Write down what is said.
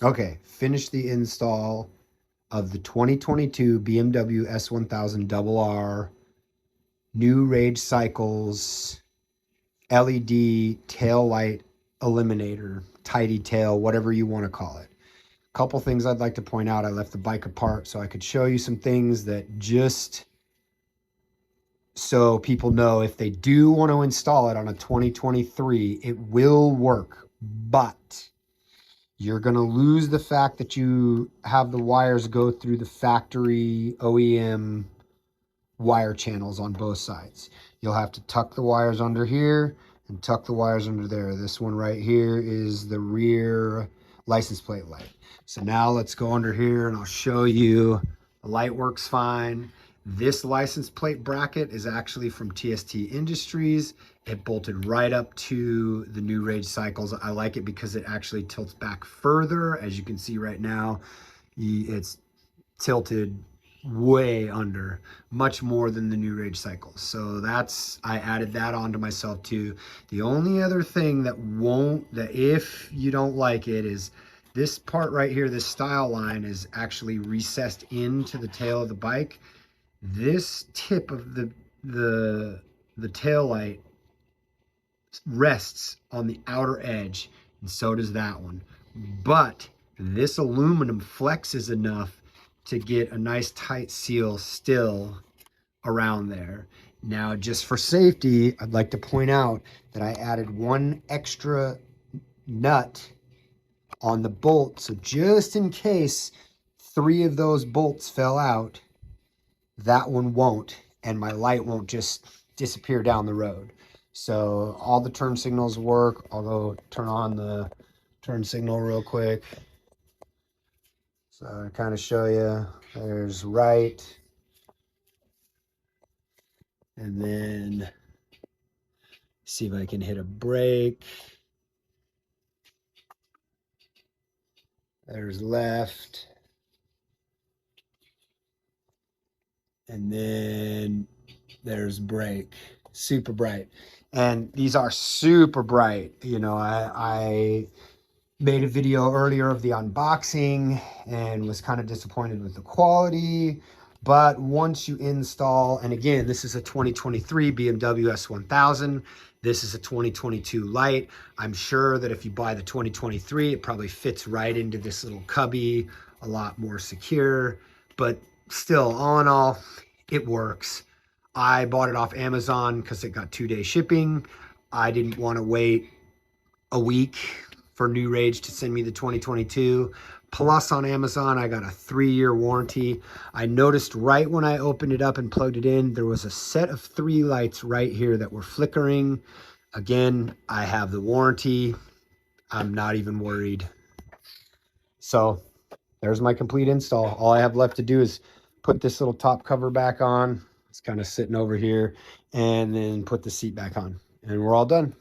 Okay, finished the install of the 2022 BMW s1000rr new Rage Cycles LED tail light eliminator, tidy tail, whatever you want to call it. Couple things I'd like to point out. I left the bike apart so I could show you some things that just so people know if they do want to install it on a 2023, it will work, but you're going to lose the fact that you have the wires go through the factory OEM wire channels on both sides. You'll have to tuck the wires under here and tuck the wires under there. This one right here is the rear license plate light. So now let's go under here and I'll show you the light works fine. This license plate bracket is actually from TST Industries. It bolted right up to the new Rage Cycles. I like it because it actually tilts back further. As you can see right now, it's tilted way under, much more than the new Rage Cycles. So I added that onto myself too. The only other thing that if you don't like it is this part right here. This style line is actually recessed into the tail of the bike. This tip of the tail light rests on the outer edge, and so does that one. But this aluminum flexes enough to get a nice tight seal still around there. Now, just for safety, I'd like to point out that I added one extra nut on the bolt. So just in case 3 of those bolts fell out, that one won't, and my light won't just disappear down the road. So all the turn signals work. I'll go turn on the turn signal real quick. So I kind of show you, there's right. And then see if I can hit a brake. There's left. And then there's brake. Super bright. And these are super bright. You know, I made a video earlier of the unboxing and was kind of disappointed with the quality. But once you install, and again, this is a 2023 BMW S1000. This is a 2022 light. I'm sure that if you buy the 2023, it probably fits right into this little cubby, a lot more secure. But still, all in all, it works. I bought it off Amazon because it got 2-day shipping. I didn't want to wait a week for New Rage to send me the 2022. Plus on Amazon, I got a 3-year warranty. I noticed right when I opened it up and plugged it in, there was a set of 3 lights right here that were flickering. Again, I have the warranty. I'm not even worried. So there's my complete install. All I have left to do is put this little top cover back on. It's kind of sitting over here, and then put the seat back on, and we're all done.